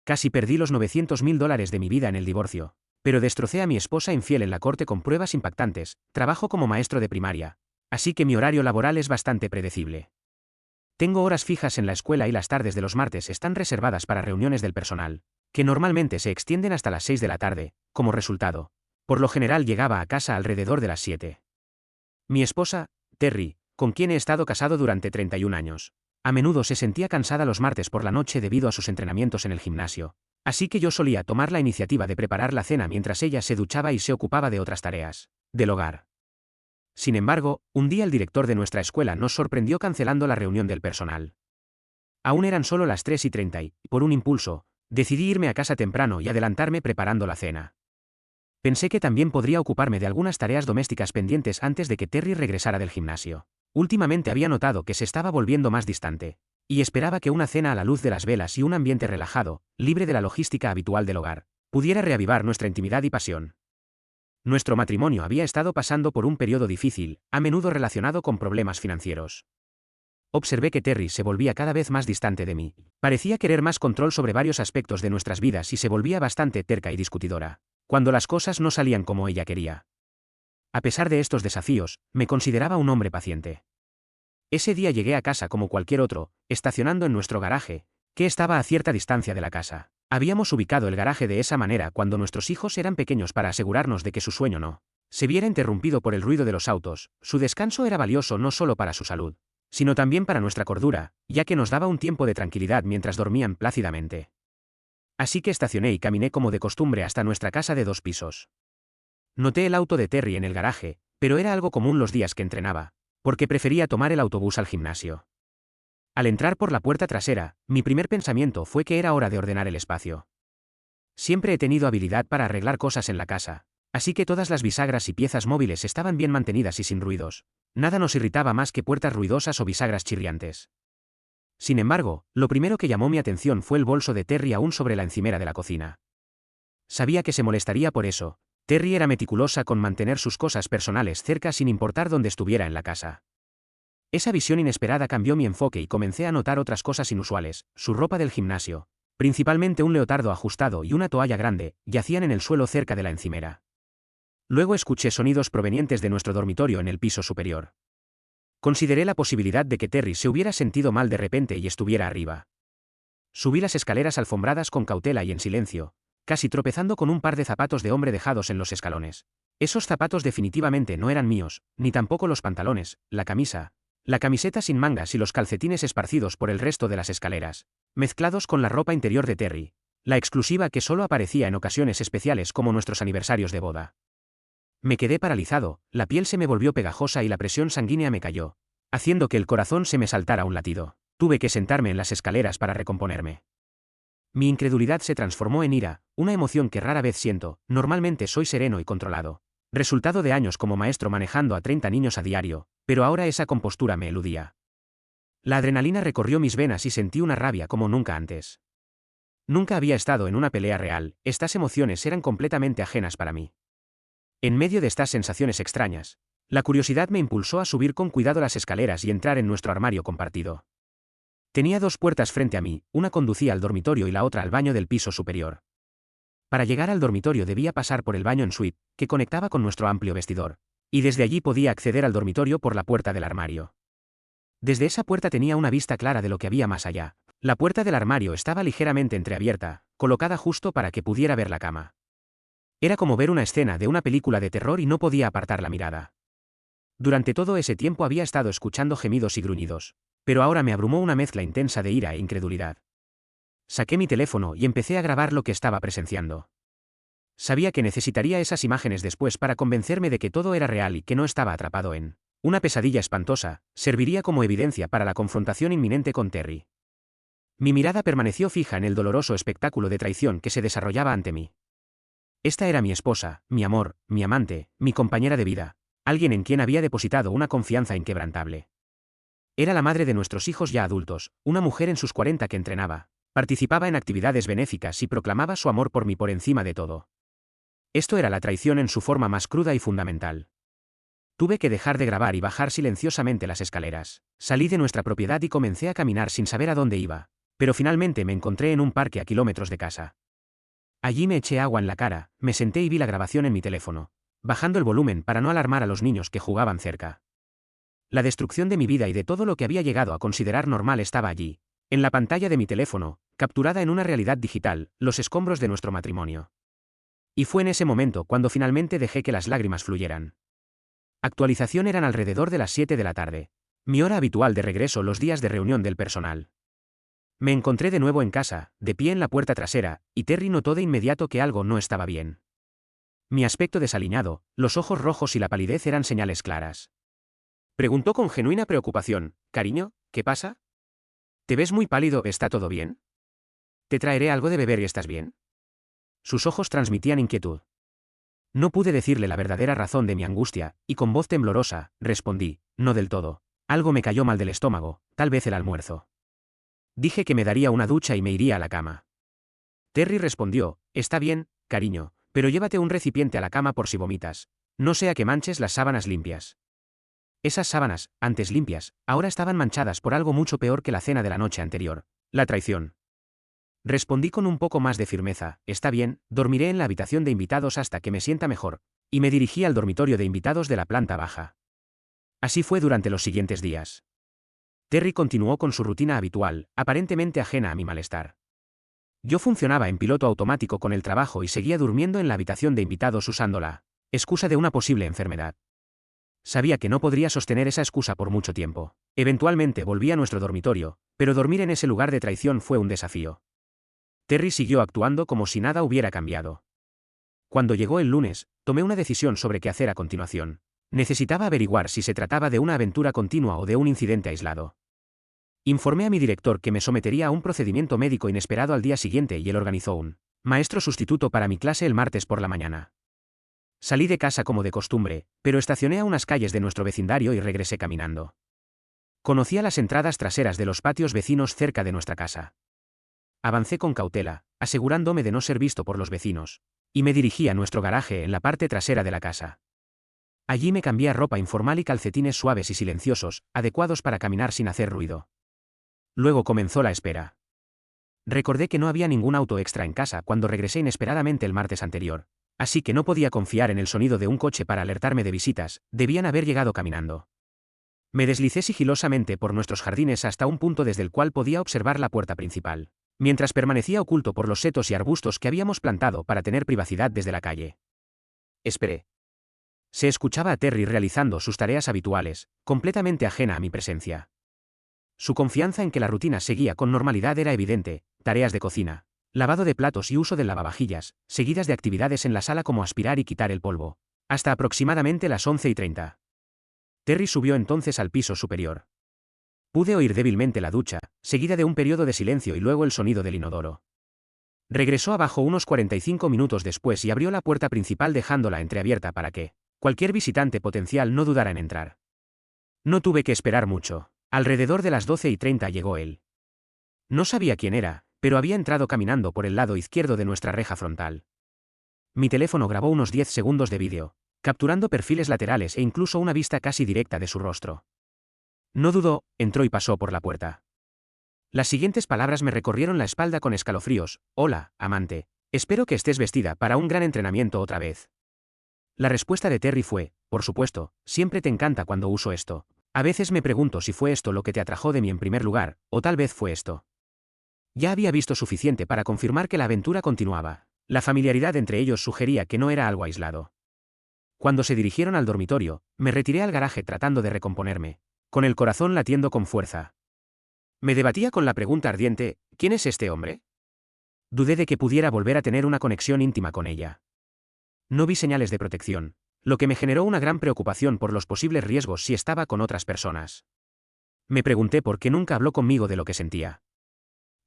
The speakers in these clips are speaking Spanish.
Casi perdí los $900.000 de mi vida en el divorcio. Pero destrocé a mi esposa infiel en la corte con pruebas impactantes. Trabajo como maestro de primaria. Así que mi horario laboral es bastante predecible. Tengo horas fijas en la escuela y las tardes de los martes están reservadas para reuniones del personal, que normalmente se extienden hasta las 6 de la tarde. Como resultado, por lo general llegaba a casa alrededor de las 7. Mi esposa, Terry, con quien he estado casado durante 31 años, a menudo se sentía cansada los martes por la noche debido a sus entrenamientos en el gimnasio, así que yo solía tomar la iniciativa de preparar la cena mientras ella se duchaba y se ocupaba de otras tareas del hogar. Sin embargo, un día el director de nuestra escuela nos sorprendió cancelando la reunión del personal. Aún eran solo las 3:30 y, por un impulso, decidí irme a casa temprano y adelantarme preparando la cena. Pensé que también podría ocuparme de algunas tareas domésticas pendientes antes de que Terry regresara del gimnasio. Últimamente había notado que se estaba volviendo más distante, y esperaba que una cena a la luz de las velas y un ambiente relajado, libre de la logística habitual del hogar, pudiera reavivar nuestra intimidad y pasión. Nuestro matrimonio había estado pasando por un periodo difícil, a menudo relacionado con problemas financieros. Observé que Terry se volvía cada vez más distante de mí. Parecía querer más control sobre varios aspectos de nuestras vidas y se volvía bastante terca y discutidora, cuando las cosas no salían como ella quería. A pesar de estos desafíos, me consideraba un hombre paciente. Ese día llegué a casa como cualquier otro, estacionando en nuestro garaje, que estaba a cierta distancia de la casa. Habíamos ubicado el garaje de esa manera cuando nuestros hijos eran pequeños para asegurarnos de que su sueño no se viera interrumpido por el ruido de los autos. Su descanso era valioso no solo para su salud, sino también para nuestra cordura, ya que nos daba un tiempo de tranquilidad mientras dormían plácidamente. Así que estacioné y caminé como de costumbre hasta nuestra casa de 2 pisos. Noté el auto de Terry en el garaje, pero era algo común los días que entrenaba, porque prefería tomar el autobús al gimnasio. Al entrar por la puerta trasera, mi primer pensamiento fue que era hora de ordenar el espacio. Siempre he tenido habilidad para arreglar cosas en la casa, así que todas las bisagras y piezas móviles estaban bien mantenidas y sin ruidos. Nada nos irritaba más que puertas ruidosas o bisagras chirriantes. Sin embargo, lo primero que llamó mi atención fue el bolso de Terry aún sobre la encimera de la cocina. Sabía que se molestaría por eso. Terry era meticulosa con mantener sus cosas personales cerca sin importar dónde estuviera en la casa. Esa visión inesperada cambió mi enfoque y comencé a notar otras cosas inusuales. Su ropa del gimnasio, principalmente un leotardo ajustado y una toalla grande, yacían en el suelo cerca de la encimera. Luego escuché sonidos provenientes de nuestro dormitorio en el piso superior. Consideré la posibilidad de que Terry se hubiera sentido mal de repente y estuviera arriba. Subí las escaleras alfombradas con cautela y en silencio, casi tropezando con un par de zapatos de hombre dejados en los escalones. Esos zapatos definitivamente no eran míos, ni tampoco los pantalones, la camisa, la camiseta sin mangas y los calcetines esparcidos por el resto de las escaleras, mezclados con la ropa interior de Terry, la exclusiva que solo aparecía en ocasiones especiales como nuestros aniversarios de boda. Me quedé paralizado, la piel se me volvió pegajosa y la presión sanguínea me cayó, haciendo que el corazón se me saltara un latido. Tuve que sentarme en las escaleras para recomponerme. Mi incredulidad se transformó en ira, una emoción que rara vez siento. Normalmente soy sereno y controlado, resultado de años como maestro manejando a 30 niños a diario, pero ahora esa compostura me eludía. La adrenalina recorrió mis venas y sentí una rabia como nunca antes. Nunca había estado en una pelea real, estas emociones eran completamente ajenas para mí. En medio de estas sensaciones extrañas, la curiosidad me impulsó a subir con cuidado las escaleras y entrar en nuestro armario compartido. Tenía 2 puertas frente a mí, una conducía al dormitorio y la otra al baño del piso superior. Para llegar al dormitorio debía pasar por el baño en suite, que conectaba con nuestro amplio vestidor, y desde allí podía acceder al dormitorio por la puerta del armario. Desde esa puerta tenía una vista clara de lo que había más allá. La puerta del armario estaba ligeramente entreabierta, colocada justo para que pudiera ver la cama. Era como ver una escena de una película de terror y no podía apartar la mirada. Durante todo ese tiempo había estado escuchando gemidos y gruñidos, pero ahora me abrumó una mezcla intensa de ira e incredulidad. Saqué mi teléfono y empecé a grabar lo que estaba presenciando. Sabía que necesitaría esas imágenes después para convencerme de que todo era real y que no estaba atrapado en una pesadilla espantosa. Serviría como evidencia para la confrontación inminente con Terry. Mi mirada permaneció fija en el doloroso espectáculo de traición que se desarrollaba ante mí. Esta era mi esposa, mi amor, mi amante, mi compañera de vida, alguien en quien había depositado una confianza inquebrantable. Era la madre de nuestros hijos ya adultos, una mujer en sus 40 que entrenaba, participaba en actividades benéficas y proclamaba su amor por mí por encima de todo. Esto era la traición en su forma más cruda y fundamental. Tuve que dejar de grabar y bajar silenciosamente las escaleras. Salí de nuestra propiedad y comencé a caminar sin saber a dónde iba. Pero finalmente me encontré en un parque a kilómetros de casa. Allí me eché agua en la cara, me senté y vi la grabación en mi teléfono, bajando el volumen para no alarmar a los niños que jugaban cerca. La destrucción de mi vida y de todo lo que había llegado a considerar normal estaba allí, en la pantalla de mi teléfono, capturada en una realidad digital, los escombros de nuestro matrimonio. Y fue en ese momento cuando finalmente dejé que las lágrimas fluyeran. Actualización eran alrededor de las 7 de la tarde. Mi hora habitual de regreso los días de reunión del personal. Me encontré de nuevo en casa, de pie en la puerta trasera, y Terry notó de inmediato que algo no estaba bien. Mi aspecto desaliñado, los ojos rojos y la palidez eran señales claras. Preguntó con genuina preocupación, «Cariño, ¿qué pasa? Te ves muy pálido, ¿está todo bien? ¿Te traeré algo de beber y estás bien?» Sus ojos transmitían inquietud. No pude decirle la verdadera razón de mi angustia, y con voz temblorosa, respondí, «No del todo. Algo me cayó mal del estómago, tal vez el almuerzo». Dije que me daría una ducha y me iría a la cama. Terry respondió, «Está bien, cariño, pero llévate un recipiente a la cama por si vomitas. No sea que manches las sábanas limpias». Esas sábanas, antes limpias, ahora estaban manchadas por algo mucho peor que la cena de la noche anterior, la traición. Respondí con un poco más de firmeza, «Está bien, dormiré en la habitación de invitados hasta que me sienta mejor», y me dirigí al dormitorio de invitados de la planta baja. Así fue durante los siguientes días. Terry continuó con su rutina habitual, aparentemente ajena a mi malestar. Yo funcionaba en piloto automático con el trabajo y seguía durmiendo en la habitación de invitados usando la excusa de una posible enfermedad. Sabía que no podría sostener esa excusa por mucho tiempo. Eventualmente volví a nuestro dormitorio, pero dormir en ese lugar de traición fue un desafío. Terry siguió actuando como si nada hubiera cambiado. Cuando llegó el lunes, tomé una decisión sobre qué hacer a continuación. Necesitaba averiguar si se trataba de una aventura continua o de un incidente aislado. Informé a mi director que me sometería a un procedimiento médico inesperado al día siguiente y él organizó un maestro sustituto para mi clase el martes por la mañana. Salí de casa como de costumbre, pero estacioné a unas calles de nuestro vecindario y regresé caminando. Conocía las entradas traseras de los patios vecinos cerca de nuestra casa. Avancé con cautela, asegurándome de no ser visto por los vecinos, y me dirigí a nuestro garaje en la parte trasera de la casa. Allí me cambié a ropa informal y calcetines suaves y silenciosos, adecuados para caminar sin hacer ruido. Luego comenzó la espera. Recordé que no había ningún auto extra en casa cuando regresé inesperadamente el martes anterior, así que no podía confiar en el sonido de un coche para alertarme de visitas, debían haber llegado caminando. Me deslicé sigilosamente por nuestros jardines hasta un punto desde el cual podía observar la puerta principal, mientras permanecía oculto por los setos y arbustos que habíamos plantado para tener privacidad desde la calle. Esperé. Se escuchaba a Terry realizando sus tareas habituales, completamente ajena a mi presencia. Su confianza en que la rutina seguía con normalidad era evidente, tareas de cocina, lavado de platos y uso del lavavajillas, seguidas de actividades en la sala como aspirar y quitar el polvo, hasta aproximadamente las 11:30. Terry subió entonces al piso superior. Pude oír débilmente la ducha, seguida de un periodo de silencio y luego el sonido del inodoro. Regresó abajo unos 45 minutos después y abrió la puerta principal dejándola entreabierta para que cualquier visitante potencial no dudara en entrar. No tuve que esperar mucho. Alrededor de las 12:30 llegó él. No sabía quién era, pero había entrado caminando por el lado izquierdo de nuestra reja frontal. Mi teléfono grabó unos 10 segundos de vídeo, capturando perfiles laterales e incluso una vista casi directa de su rostro. No dudó, entró y pasó por la puerta. Las siguientes palabras me recorrieron la espalda con escalofríos. «Hola, amante. Espero que estés vestida para un gran entrenamiento otra vez». La respuesta de Terry fue, «Por supuesto, siempre te encanta cuando uso esto. A veces me pregunto si fue esto lo que te atrajo de mí en primer lugar, o tal vez fue esto». Ya había visto suficiente para confirmar que la aventura continuaba. La familiaridad entre ellos sugería que no era algo aislado. Cuando se dirigieron al dormitorio, me retiré al garaje tratando de recomponerme, con el corazón latiendo con fuerza. Me debatía con la pregunta ardiente, ¿quién es este hombre? Dudé de que pudiera volver a tener una conexión íntima con ella. No vi señales de protección, lo que me generó una gran preocupación por los posibles riesgos si estaba con otras personas. Me pregunté por qué nunca habló conmigo de lo que sentía.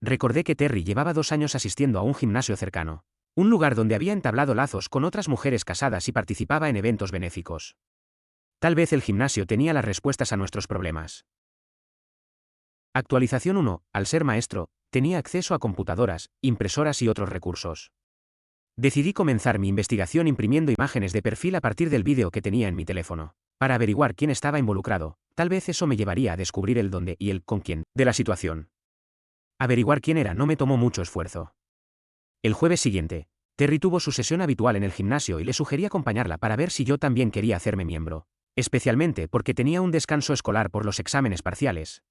Recordé que Terry llevaba 2 años asistiendo a un gimnasio cercano, un lugar donde había entablado lazos con otras mujeres casadas y participaba en eventos benéficos. Tal vez el gimnasio tenía las respuestas a nuestros problemas. Actualización 1. Al ser maestro, tenía acceso a computadoras, impresoras y otros recursos. Decidí comenzar mi investigación imprimiendo imágenes de perfil a partir del vídeo que tenía en mi teléfono, para averiguar quién estaba involucrado. Tal vez eso me llevaría a descubrir el dónde y el con quién de la situación. Averiguar quién era no me tomó mucho esfuerzo. El jueves siguiente, Terry tuvo su sesión habitual en el gimnasio y le sugerí acompañarla para ver si yo también quería hacerme miembro, especialmente porque tenía un descanso escolar por los exámenes parciales.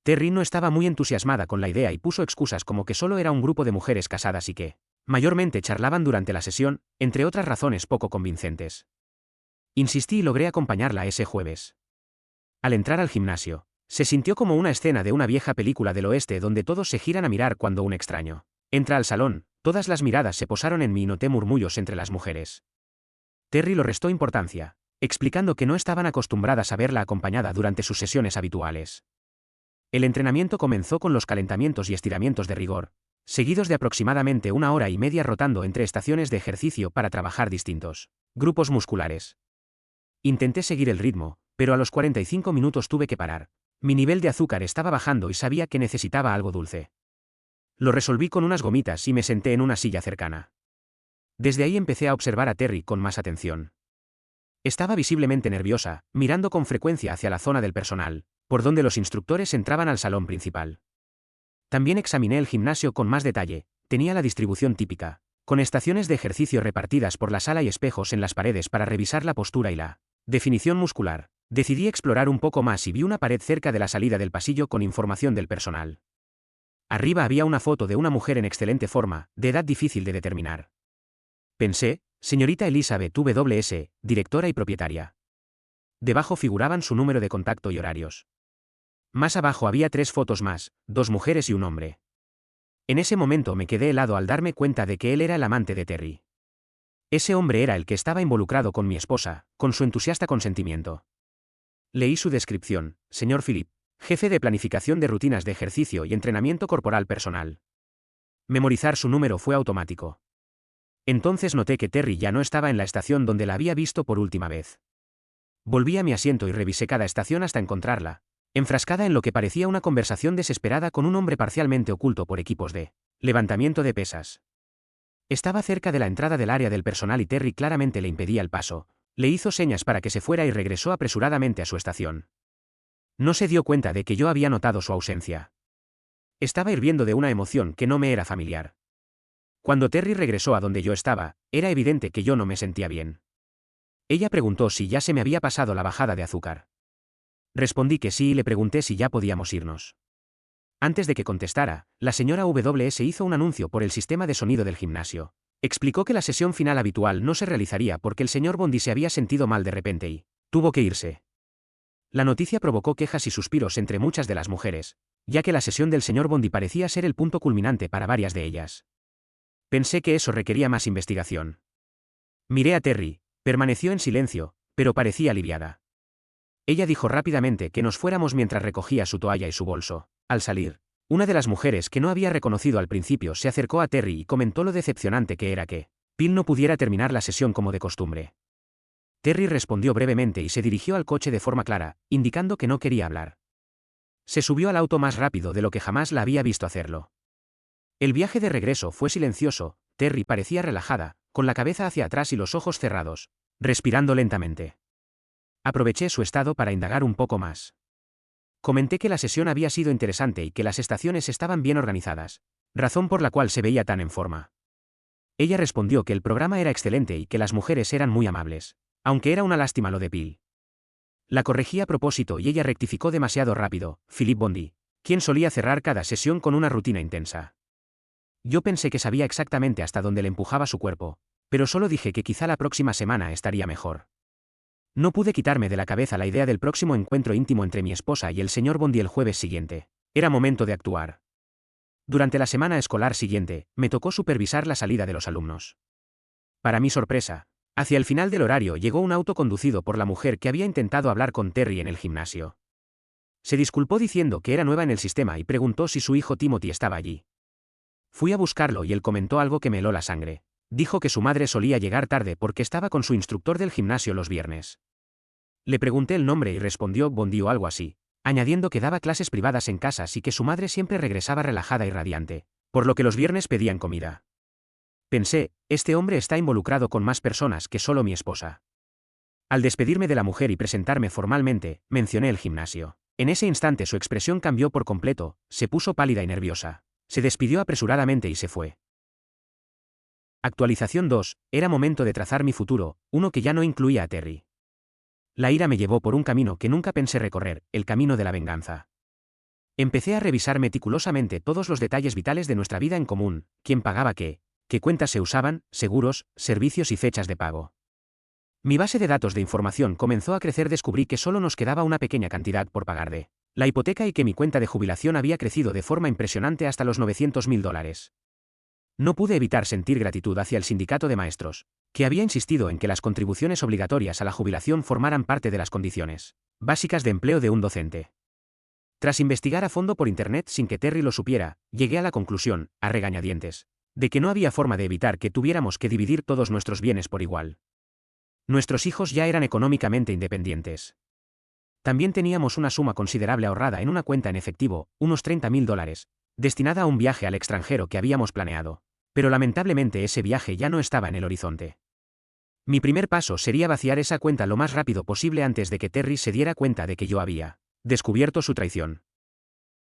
Terry no estaba muy entusiasmada con la idea y puso excusas como que solo era un grupo de mujeres casadas y que, mayormente charlaban durante la sesión, entre otras razones poco convincentes. Insistí y logré acompañarla ese jueves. Al entrar al gimnasio, se sintió como una escena de una vieja película del oeste donde todos se giran a mirar cuando un extraño entra al salón. Todas las miradas se posaron en mí y noté murmullos entre las mujeres. Terry lo restó importancia, explicando que no estaban acostumbradas a verla acompañada durante sus sesiones habituales. El entrenamiento comenzó con los calentamientos y estiramientos de rigor, seguidos de aproximadamente 1 hora y media rotando entre estaciones de ejercicio para trabajar distintos grupos musculares. Intenté seguir el ritmo, pero a los 45 minutos tuve que parar. Mi nivel de azúcar estaba bajando y sabía que necesitaba algo dulce. Lo resolví con unas gomitas y me senté en una silla cercana. Desde ahí empecé a observar a Terry con más atención. Estaba visiblemente nerviosa, mirando con frecuencia hacia la zona del personal, por donde los instructores entraban al salón principal. También examiné el gimnasio con más detalle. Tenía la distribución típica, con estaciones de ejercicio repartidas por la sala y espejos en las paredes para revisar la postura y la definición muscular. Decidí explorar un poco más y vi una pared cerca de la salida del pasillo con información del personal. Arriba había una foto de una mujer en excelente forma, de edad difícil de determinar. Pensé, señorita Elizabeth W.S., directora y propietaria. Debajo figuraban su número de contacto y horarios. Más abajo había 3 fotos más, 2 mujeres y un hombre. En ese momento me quedé helado al darme cuenta de que él era el amante de Terry. Ese hombre era el que estaba involucrado con mi esposa, con su entusiasta consentimiento. Leí su descripción, señor Philip, jefe de planificación de rutinas de ejercicio y entrenamiento corporal personal. Memorizar su número fue automático. Entonces noté que Terry ya no estaba en la estación donde la había visto por última vez. Volví a mi asiento y revisé cada estación hasta encontrarla, enfrascada en lo que parecía una conversación desesperada con un hombre parcialmente oculto por equipos de levantamiento de pesas. Estaba cerca de la entrada del área del personal y Terry claramente le impedía el paso. Le hizo señas para que se fuera y regresó apresuradamente a su estación. No se dio cuenta de que yo había notado su ausencia. Estaba hirviendo de una emoción que no me era familiar. Cuando Terry regresó a donde yo estaba, era evidente que yo no me sentía bien. Ella preguntó si ya se me había pasado la bajada de azúcar. Respondí que sí y le pregunté si ya podíamos irnos. Antes de que contestara, la señora W.S. hizo un anuncio por el sistema de sonido del gimnasio. Explicó que la sesión final habitual no se realizaría porque el señor Bondi se había sentido mal de repente y tuvo que irse. La noticia provocó quejas y suspiros entre muchas de las mujeres, ya que la sesión del señor Bondi parecía ser el punto culminante para varias de ellas. Pensé que eso requería más investigación. Miré a Terry, permaneció en silencio, pero parecía aliviada. Ella dijo rápidamente que nos fuéramos mientras recogía su toalla y su bolso. Al salir, una de las mujeres que no había reconocido al principio se acercó a Terry y comentó lo decepcionante que era que Bill no pudiera terminar la sesión como de costumbre. Terry respondió brevemente y se dirigió al coche de forma clara, indicando que no quería hablar. Se subió al auto más rápido de lo que jamás la había visto hacerlo. El viaje de regreso fue silencioso. Terry parecía relajada, con la cabeza hacia atrás y los ojos cerrados, respirando lentamente. Aproveché su estado para indagar un poco más. Comenté que la sesión había sido interesante y que las estaciones estaban bien organizadas, razón por la cual se veía tan en forma. Ella respondió que el programa era excelente y que las mujeres eran muy amables, aunque era una lástima lo de Bill. La corregí a propósito y ella rectificó demasiado rápido, Philip Bondi, quien solía cerrar cada sesión con una rutina intensa. Yo pensé que sabía exactamente hasta dónde le empujaba su cuerpo, pero solo dije que quizá la próxima semana estaría mejor. No pude quitarme de la cabeza la idea del próximo encuentro íntimo entre mi esposa y el señor Bondi el jueves siguiente. Era momento de actuar. Durante la semana escolar siguiente, me tocó supervisar la salida de los alumnos. Para mi sorpresa, hacia el final del horario llegó un auto conducido por la mujer que había intentado hablar con Terry en el gimnasio. Se disculpó diciendo que era nueva en el sistema y preguntó si su hijo Timothy estaba allí. Fui a buscarlo y él comentó algo que me heló la sangre. Dijo que su madre solía llegar tarde porque estaba con su instructor del gimnasio los viernes. Le pregunté el nombre y respondió Bondi o algo así, añadiendo que daba clases privadas en casas y que su madre siempre regresaba relajada y radiante, por lo que los viernes pedían comida. Pensé, este hombre está involucrado con más personas que solo mi esposa. Al despedirme de la mujer y presentarme formalmente, mencioné el gimnasio. En ese instante su expresión cambió por completo, se puso pálida y nerviosa. Se despidió apresuradamente y se fue. Actualización 2. Era momento de trazar mi futuro, uno que ya no incluía a Terry. La ira me llevó por un camino que nunca pensé recorrer, el camino de la venganza. Empecé a revisar meticulosamente todos los detalles vitales de nuestra vida en común, quién pagaba qué cuentas se usaban, seguros, servicios y fechas de pago. Mi base de datos de información comenzó a crecer. Descubrí que solo nos quedaba una pequeña cantidad por pagar de la hipoteca y que mi cuenta de jubilación había crecido de forma impresionante hasta los $900.000. No pude evitar sentir gratitud hacia el sindicato de maestros, que había insistido en que las contribuciones obligatorias a la jubilación formaran parte de las condiciones básicas de empleo de un docente. Tras investigar a fondo por internet sin que Terry lo supiera, llegué a la conclusión, a regañadientes, de que no había forma de evitar que tuviéramos que dividir todos nuestros bienes por igual. Nuestros hijos ya eran económicamente independientes. También teníamos una suma considerable ahorrada en una cuenta en efectivo, unos $30.000, destinada a un viaje al extranjero que habíamos planeado. Pero lamentablemente ese viaje ya no estaba en el horizonte. Mi primer paso sería vaciar esa cuenta lo más rápido posible antes de que Terry se diera cuenta de que yo había descubierto su traición.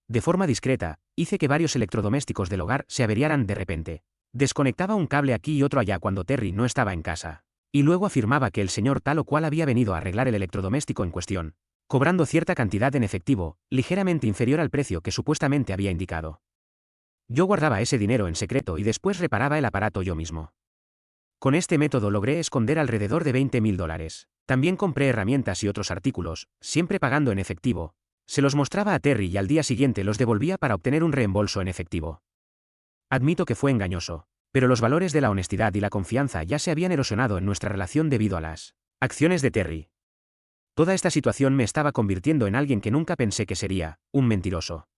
De forma discreta, hice que varios electrodomésticos del hogar se averiaran de repente. Desconectaba un cable aquí y otro allá cuando Terry no estaba en casa. Y luego afirmaba que el señor tal o cual había venido a arreglar el electrodoméstico en cuestión, cobrando cierta cantidad en efectivo, ligeramente inferior al precio que supuestamente había indicado. Yo guardaba ese dinero en secreto y después reparaba el aparato yo mismo. Con este método logré esconder alrededor de $20.000. También compré herramientas y otros artículos, siempre pagando en efectivo. Se los mostraba a Terry y al día siguiente los devolvía para obtener un reembolso en efectivo. Admito que fue engañoso, pero los valores de la honestidad y la confianza ya se habían erosionado en nuestra relación debido a las acciones de Terry. Toda esta situación me estaba convirtiendo en alguien que nunca pensé que sería, un mentiroso.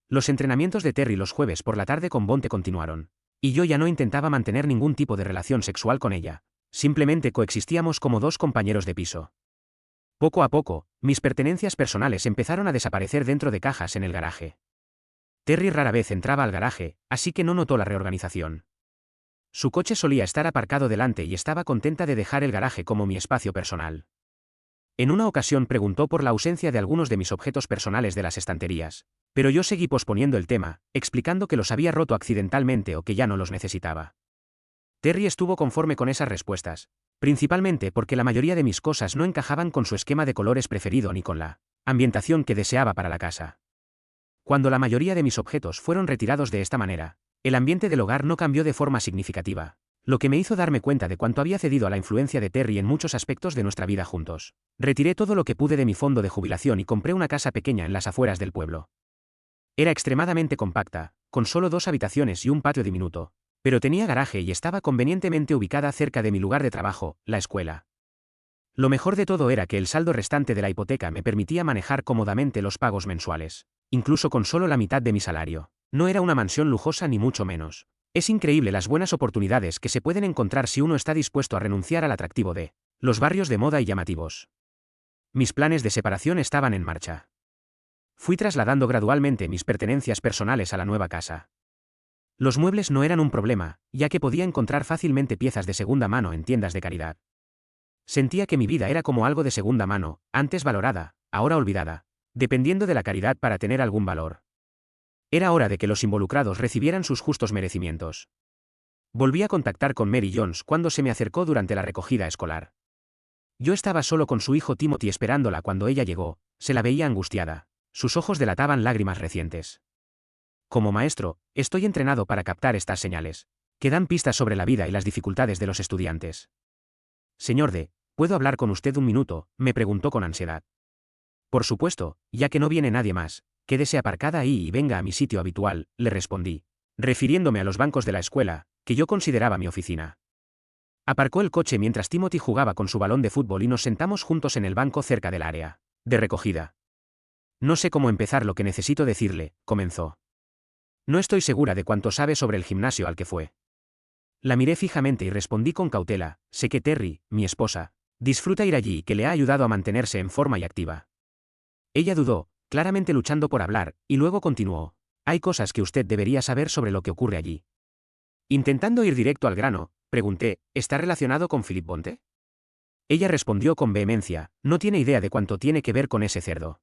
Los entrenamientos de Terry los jueves por la tarde con Bonte continuaron, y yo ya no intentaba mantener ningún tipo de relación sexual con ella, simplemente coexistíamos como dos compañeros de piso. Poco a poco, mis pertenencias personales empezaron a desaparecer dentro de cajas en el garaje. Terry rara vez entraba al garaje, así que no notó la reorganización. Su coche solía estar aparcado delante y estaba contenta de dejar el garaje como mi espacio personal. En una ocasión preguntó por la ausencia de algunos de mis objetos personales de las estanterías, pero yo seguí posponiendo el tema, explicando que los había roto accidentalmente o que ya no los necesitaba. Terry estuvo conforme con esas respuestas, principalmente porque la mayoría de mis cosas no encajaban con su esquema de colores preferido ni con la ambientación que deseaba para la casa. Cuando la mayoría de mis objetos fueron retirados de esta manera, el ambiente del hogar no cambió de forma significativa, lo que me hizo darme cuenta de cuánto había cedido a la influencia de Terry en muchos aspectos de nuestra vida juntos. Retiré todo lo que pude de mi fondo de jubilación y compré una casa pequeña en las afueras del pueblo. Era extremadamente compacta, con solo 2 habitaciones y un patio diminuto, pero tenía garaje y estaba convenientemente ubicada cerca de mi lugar de trabajo, la escuela. Lo mejor de todo era que el saldo restante de la hipoteca me permitía manejar cómodamente los pagos mensuales, incluso con solo la mitad de mi salario. No era una mansión lujosa ni mucho menos. Es increíble las buenas oportunidades que se pueden encontrar si uno está dispuesto a renunciar al atractivo de los barrios de moda y llamativos. Mis planes de separación estaban en marcha. Fui trasladando gradualmente mis pertenencias personales a la nueva casa. Los muebles no eran un problema, ya que podía encontrar fácilmente piezas de segunda mano en tiendas de caridad. Sentía que mi vida era como algo de segunda mano, antes valorada, ahora olvidada, dependiendo de la caridad para tener algún valor. Era hora de que los involucrados recibieran sus justos merecimientos. Volví a contactar con Mary Jones cuando se me acercó durante la recogida escolar. Yo estaba solo con su hijo Timothy esperándola cuando ella llegó, se la veía angustiada, sus ojos delataban lágrimas recientes. Como maestro, estoy entrenado para captar estas señales, que dan pistas sobre la vida y las dificultades de los estudiantes. Señor D, ¿puedo hablar con usted un minuto?, me preguntó con ansiedad. Por supuesto, ya que no viene nadie más, quédese aparcada ahí y venga a mi sitio habitual, le respondí, refiriéndome a los bancos de la escuela, que yo consideraba mi oficina. Aparcó el coche mientras Timothy jugaba con su balón de fútbol y nos sentamos juntos en el banco cerca del área de recogida. No sé cómo empezar lo que necesito decirle, comenzó. No estoy segura de cuánto sabe sobre el gimnasio al que fue. La miré fijamente y respondí con cautela, sé que Terry, mi esposa, disfruta ir allí y que le ha ayudado a mantenerse en forma y activa. Ella dudó, claramente luchando por hablar, y luego continuó, hay cosas que usted debería saber sobre lo que ocurre allí. Intentando ir directo al grano, pregunté, ¿está relacionado con Philip Bonte? Ella respondió con vehemencia, no tiene idea de cuánto tiene que ver con ese cerdo.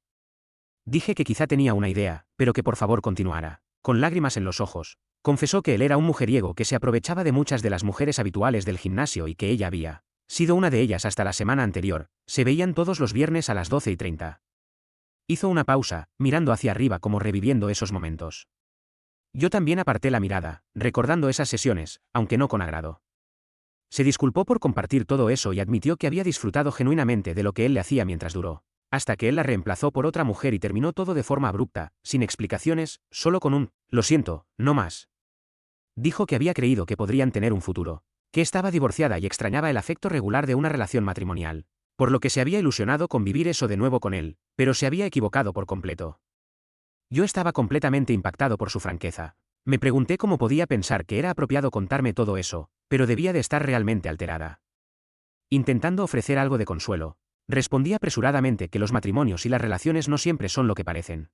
Dije que quizá tenía una idea, pero que por favor continuara. Con lágrimas en los ojos, confesó que él era un mujeriego que se aprovechaba de muchas de las mujeres habituales del gimnasio y que ella había sido una de ellas hasta la semana anterior. Se veían todos los viernes a las 12:30. Hizo una pausa, mirando hacia arriba como reviviendo esos momentos. Yo también aparté la mirada, recordando esas sesiones, aunque no con agrado. Se disculpó por compartir todo eso y admitió que había disfrutado genuinamente de lo que él le hacía mientras duró, hasta que él la reemplazó por otra mujer y terminó todo de forma abrupta, sin explicaciones, solo con un «lo siento, no más». Dijo que había creído que podrían tener un futuro, que estaba divorciada y extrañaba el afecto regular de una relación matrimonial, por lo que se había ilusionado con vivir eso de nuevo con él, pero se había equivocado por completo. Yo estaba completamente impactado por su franqueza. Me pregunté cómo podía pensar que era apropiado contarme todo eso, pero debía de estar realmente alterada. Intentando ofrecer algo de consuelo, respondí apresuradamente que los matrimonios y las relaciones no siempre son lo que parecen.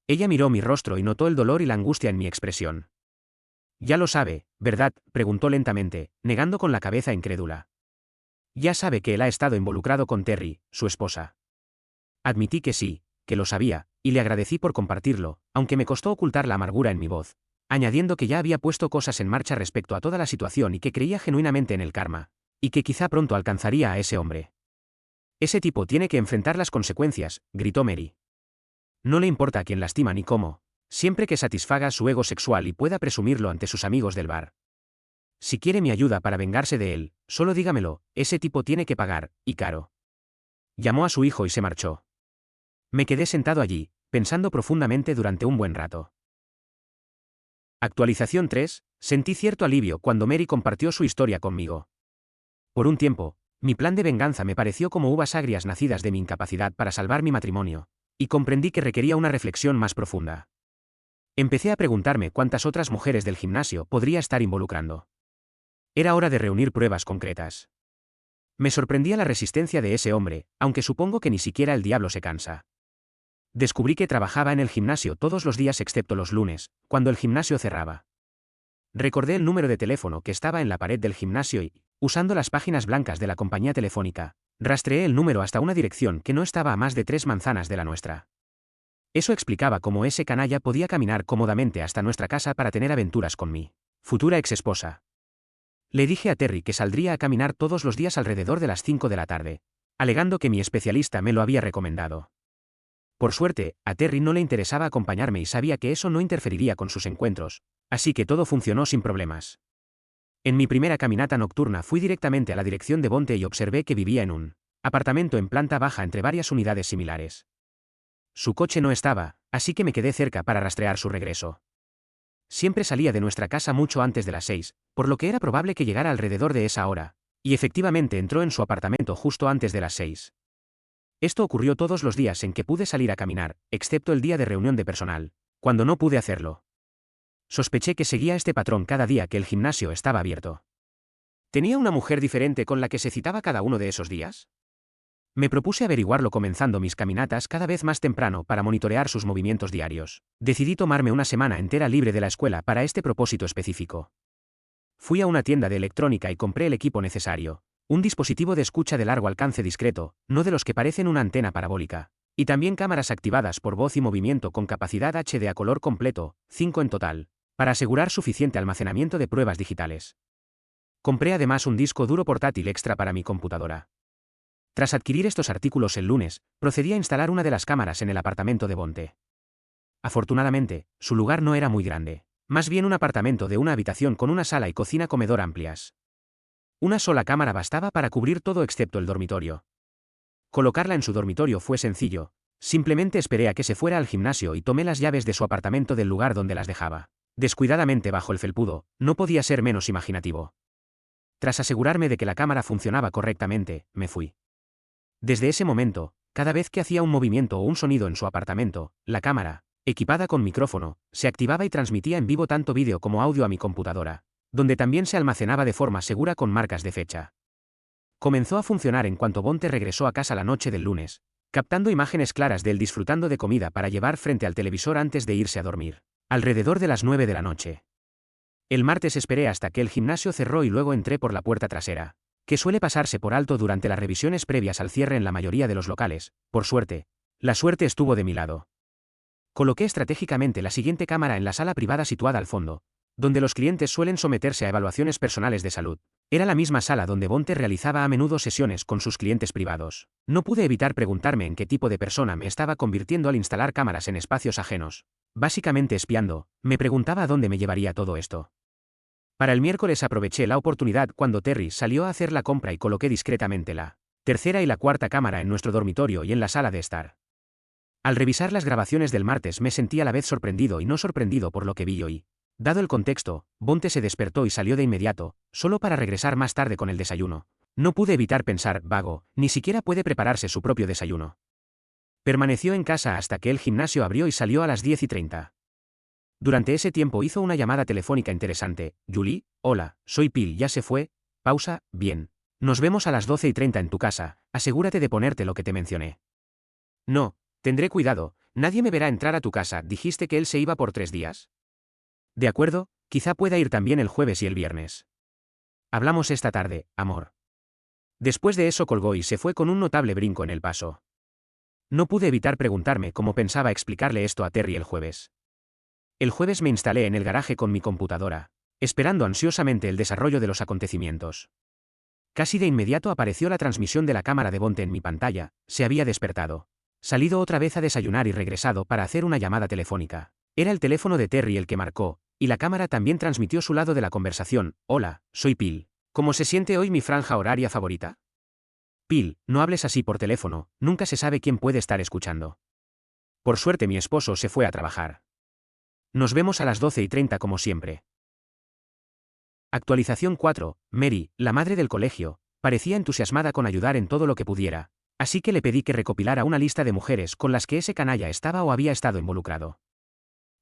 Ella miró mi rostro y notó el dolor y la angustia en mi expresión. «Ya lo sabe, ¿verdad?», preguntó lentamente, negando con la cabeza incrédula. «Ya sabe que él ha estado involucrado con Terry, su esposa». Admití que sí, que lo sabía, y le agradecí por compartirlo, aunque me costó ocultar la amargura en mi voz, añadiendo que ya había puesto cosas en marcha respecto a toda la situación y que creía genuinamente en el karma, y que quizá pronto alcanzaría a ese hombre. «Ese tipo tiene que enfrentar las consecuencias», gritó Mary. «No le importa a quién lastima ni cómo, siempre que satisfaga su ego sexual y pueda presumirlo ante sus amigos del bar. Si quiere mi ayuda para vengarse de él, solo dígamelo, ese tipo tiene que pagar, y caro». Llamó a su hijo y se marchó. Me quedé sentado allí, pensando profundamente durante un buen rato. Actualización 3. Sentí cierto alivio cuando Mary compartió su historia conmigo. Por un tiempo, mi plan de venganza me pareció como uvas agrias nacidas de mi incapacidad para salvar mi matrimonio, y comprendí que requería una reflexión más profunda. Empecé a preguntarme cuántas otras mujeres del gimnasio podría estar involucrando. Era hora de reunir pruebas concretas. Me sorprendía la resistencia de ese hombre, aunque supongo que ni siquiera el diablo se cansa. Descubrí que trabajaba en el gimnasio todos los días excepto los lunes, cuando el gimnasio cerraba. Recordé el número de teléfono que estaba en la pared del gimnasio y, usando las páginas blancas de la compañía telefónica, rastreé el número hasta una dirección que no estaba a más de 3 manzanas de la nuestra. Eso explicaba cómo ese canalla podía caminar cómodamente hasta nuestra casa para tener aventuras con mi futura exesposa. Le dije a Terry que saldría a caminar todos los días alrededor de las 5 de la tarde, alegando que mi especialista me lo había recomendado. Por suerte, a Terry no le interesaba acompañarme y sabía que eso no interferiría con sus encuentros, así que todo funcionó sin problemas. En mi primera caminata nocturna fui directamente a la dirección de Bonte y observé que vivía en un apartamento en planta baja entre varias unidades similares. Su coche no estaba, así que me quedé cerca para rastrear su regreso. Siempre salía de nuestra casa mucho antes de las 6, por lo que era probable que llegara alrededor de esa hora, y efectivamente entró en su apartamento justo antes de las 6. Esto ocurrió todos los días en que pude salir a caminar, excepto el día de reunión de personal, cuando no pude hacerlo. Sospeché que seguía este patrón cada día que el gimnasio estaba abierto. ¿Tenía una mujer diferente con la que se citaba cada uno de esos días? Me propuse averiguarlo comenzando mis caminatas cada vez más temprano para monitorear sus movimientos diarios. Decidí tomarme una semana entera libre de la escuela para este propósito específico. Fui a una tienda de electrónica y compré el equipo necesario. Un dispositivo de escucha de largo alcance discreto, no de los que parecen una antena parabólica, y también cámaras activadas por voz y movimiento con capacidad HD a color completo, 5 en total, para asegurar suficiente almacenamiento de pruebas digitales. Compré además un disco duro portátil extra para mi computadora. Tras adquirir estos artículos el lunes, procedí a instalar una de las cámaras en el apartamento de Bonte. Afortunadamente, su lugar no era muy grande, más bien un apartamento de una habitación con una sala y cocina-comedor amplias. Una sola cámara bastaba para cubrir todo excepto el dormitorio. Colocarla en su dormitorio fue sencillo, simplemente esperé a que se fuera al gimnasio y tomé las llaves de su apartamento del lugar donde las dejaba, descuidadamente bajo el felpudo. No podía ser menos imaginativo. Tras asegurarme de que la cámara funcionaba correctamente, me fui. Desde ese momento, cada vez que hacía un movimiento o un sonido en su apartamento, la cámara, equipada con micrófono, se activaba y transmitía en vivo tanto vídeo como audio a mi computadora, donde también se almacenaba de forma segura con marcas de fecha. Comenzó a funcionar en cuanto Bonte regresó a casa la noche del lunes, captando imágenes claras de él disfrutando de comida para llevar frente al televisor antes de irse a dormir, alrededor de las 9 de la noche. El martes esperé hasta que el gimnasio cerró y luego entré por la puerta trasera, que suele pasarse por alto durante las revisiones previas al cierre en la mayoría de los locales. Por suerte, La suerte estuvo de mi lado. Coloqué estratégicamente la siguiente cámara en la sala privada situada al fondo, donde los clientes suelen someterse a evaluaciones personales de salud. Era la misma sala donde Bonte realizaba a menudo sesiones con sus clientes privados. No pude evitar preguntarme en qué tipo de persona me estaba convirtiendo al instalar cámaras en espacios ajenos. Básicamente espiando, me preguntaba a dónde me llevaría todo esto. Para el miércoles aproveché la oportunidad cuando Terry salió a hacer la compra y coloqué discretamente la tercera y la cuarta cámara en nuestro dormitorio y en la sala de estar. Al revisar las grabaciones del martes me sentí a la vez sorprendido y no sorprendido por lo que vi y oí. Dado el contexto, Bonte se despertó y salió de inmediato, solo para regresar más tarde con el desayuno. No pude evitar pensar, vago, ni siquiera puede prepararse su propio desayuno. Permaneció en casa hasta que el gimnasio abrió y salió a las 10:30. Durante ese tiempo hizo una llamada telefónica interesante. Julie, hola, soy Phil, ya se fue. Pausa, bien. Nos vemos a las 12:30 en tu casa, asegúrate de ponerte lo que te mencioné. No, tendré cuidado, nadie me verá entrar a tu casa, dijiste que él se iba por 3 días. De acuerdo, quizá pueda ir también el jueves y el viernes. Hablamos esta tarde, amor. Después de eso colgó y se fue con un notable brinco en el paso. No pude evitar preguntarme cómo pensaba explicarle esto a Terry el jueves. El jueves me instalé en el garaje con mi computadora, esperando ansiosamente el desarrollo de los acontecimientos. Casi de inmediato apareció la transmisión de la cámara de Bonte en mi pantalla. Se había despertado. Salido otra vez a desayunar y regresado para hacer una llamada telefónica. Era el teléfono de Terry el que marcó, y la cámara también transmitió su lado de la conversación. Hola, soy Phil. ¿Cómo se siente hoy mi franja horaria favorita? Phil, no hables así por teléfono, nunca se sabe quién puede estar escuchando. Por suerte mi esposo se fue a trabajar. Nos vemos a las 12:30 como siempre. Actualización 4. Mary, la madre del colegio, parecía entusiasmada con ayudar en todo lo que pudiera, así que le pedí que recopilara una lista de mujeres con las que ese canalla estaba o había estado involucrado.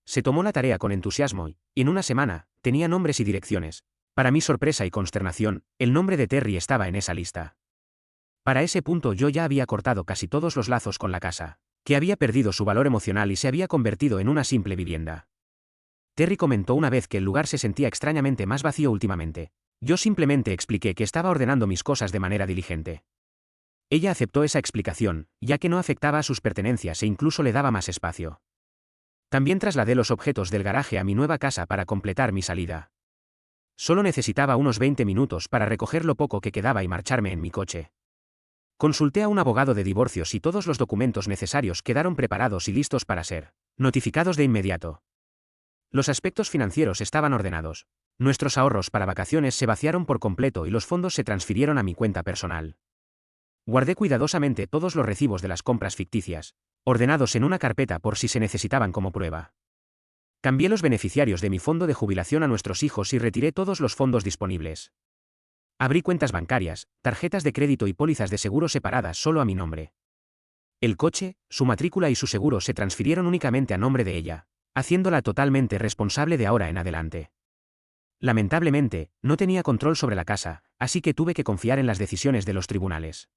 Se tomó la tarea con entusiasmo y, en una semana, tenía nombres y direcciones. Para mi sorpresa y consternación, el nombre de Terry estaba en esa lista. Para ese punto yo ya había cortado casi todos los lazos con la casa, que había perdido su valor emocional y se había convertido en una simple vivienda. Terry comentó una vez que el lugar se sentía extrañamente más vacío últimamente. Yo simplemente expliqué que estaba ordenando mis cosas de manera diligente. Ella aceptó esa explicación, ya que no afectaba a sus pertenencias e incluso le daba más espacio. También trasladé los objetos del garaje a mi nueva casa para completar mi salida. Solo necesitaba unos 20 minutos para recoger lo poco que quedaba y marcharme en mi coche. Consulté a un abogado de divorcios y todos los documentos necesarios quedaron preparados y listos para ser notificados de inmediato. Los aspectos financieros estaban ordenados. Nuestros ahorros para vacaciones se vaciaron por completo y los fondos se transfirieron a mi cuenta personal. Guardé cuidadosamente todos los recibos de las compras ficticias, ordenados en una carpeta por si se necesitaban como prueba. Cambié los beneficiarios de mi fondo de jubilación a nuestros hijos y retiré todos los fondos disponibles. Abrí cuentas bancarias, tarjetas de crédito y pólizas de seguro separadas solo a mi nombre. El coche, su matrícula y su seguro se transfirieron únicamente a nombre de ella, haciéndola totalmente responsable de ahora en adelante. Lamentablemente, no tenía control sobre la casa, así que tuve que confiar en las decisiones de los tribunales.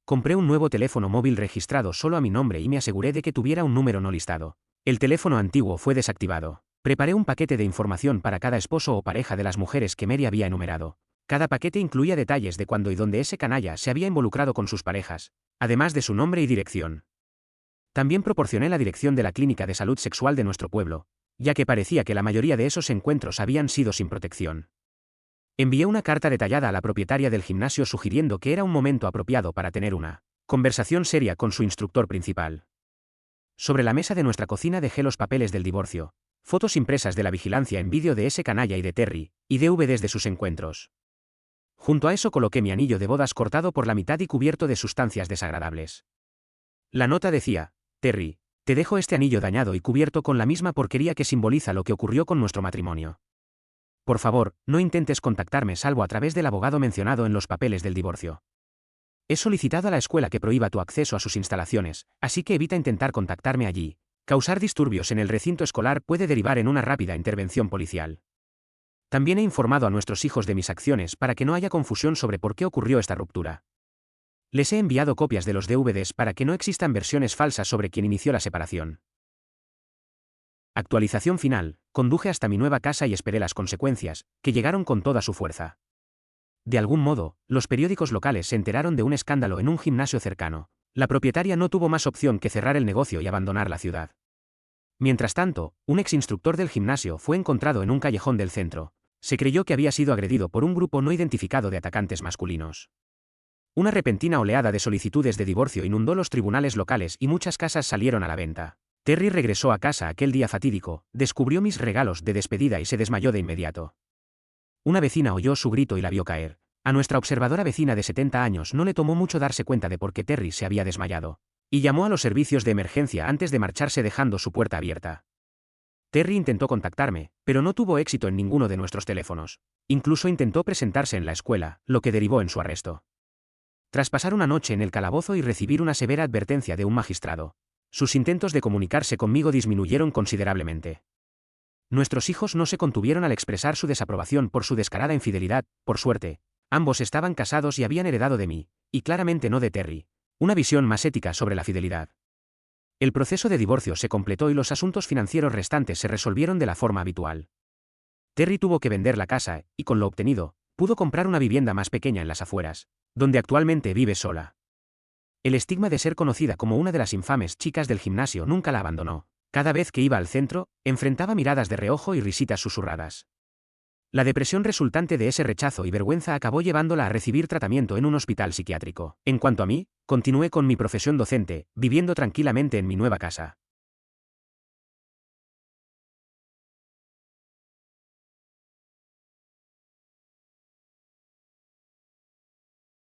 Compré un nuevo teléfono móvil registrado solo a mi nombre y me aseguré de que tuviera un número no listado. El teléfono antiguo fue desactivado. Preparé un paquete de información para cada esposo o pareja de las mujeres que Mary había enumerado. Cada paquete incluía detalles de cuándo y dónde ese canalla se había involucrado con sus parejas, además de su nombre y dirección. También proporcioné la dirección de la clínica de salud sexual de nuestro pueblo, ya que parecía que la mayoría de esos encuentros habían sido sin protección. Envié una carta detallada a la propietaria del gimnasio sugiriendo que era un momento apropiado para tener una conversación seria con su instructor principal. Sobre la mesa de nuestra cocina dejé los papeles del divorcio, fotos impresas de la vigilancia en vídeo de ese canalla y de Terry, y DVDs de sus encuentros. Junto a eso coloqué mi anillo de bodas cortado por la mitad y cubierto de sustancias desagradables. La nota decía: Terry, te dejo este anillo dañado y cubierto con la misma porquería que simboliza lo que ocurrió con nuestro matrimonio. Por favor, no intentes contactarme salvo a través del abogado mencionado en los papeles del divorcio. He solicitado a la escuela que prohíba tu acceso a sus instalaciones, así que evita intentar contactarme allí. Causar disturbios en el recinto escolar puede derivar en una rápida intervención policial. También he informado a nuestros hijos de mis acciones para que no haya confusión sobre por qué ocurrió esta ruptura. Les he enviado copias de los DVDs para que no existan versiones falsas sobre quién inició la separación. Actualización final. Conduje hasta mi nueva casa y esperé las consecuencias, que llegaron con toda su fuerza. De algún modo, los periódicos locales se enteraron de un escándalo en un gimnasio cercano, La propietaria no tuvo más opción que cerrar el negocio y abandonar la ciudad. Mientras tanto, un exinstructor del gimnasio fue encontrado en un callejón del centro. Se creyó que había sido agredido por un grupo no identificado de atacantes masculinos. Una repentina oleada de solicitudes de divorcio inundó los tribunales locales y muchas casas salieron a la venta. Terry regresó a casa aquel día fatídico, descubrió mis regalos de despedida y se desmayó de inmediato. Una vecina oyó su grito y la vio caer. A nuestra observadora vecina de 70 años no le tomó mucho darse cuenta de por qué Terry se había desmayado, y llamó a los servicios de emergencia antes de marcharse dejando su puerta abierta. Terry intentó contactarme, pero no tuvo éxito en ninguno de nuestros teléfonos. Incluso intentó presentarse en la escuela, lo que derivó en su arresto. Tras pasar una noche en el calabozo y recibir una severa advertencia de un magistrado, sus intentos de comunicarse conmigo disminuyeron considerablemente. Nuestros hijos no se contuvieron al expresar su desaprobación por su descarada infidelidad. Por suerte, ambos estaban casados y habían heredado de mí, y claramente no de Terry, una visión más ética sobre la fidelidad. El proceso de divorcio se completó y los asuntos financieros restantes se resolvieron de la forma habitual. Terry tuvo que vender la casa, y con lo obtenido, pudo comprar una vivienda más pequeña en las afueras, donde actualmente vive sola. El estigma de ser conocida como una de las infames chicas del gimnasio nunca la abandonó. Cada vez que iba al centro, enfrentaba miradas de reojo y risitas susurradas. La depresión resultante de ese rechazo y vergüenza acabó llevándola a recibir tratamiento en un hospital psiquiátrico. En cuanto a mí, continué con mi profesión docente, viviendo tranquilamente en mi nueva casa.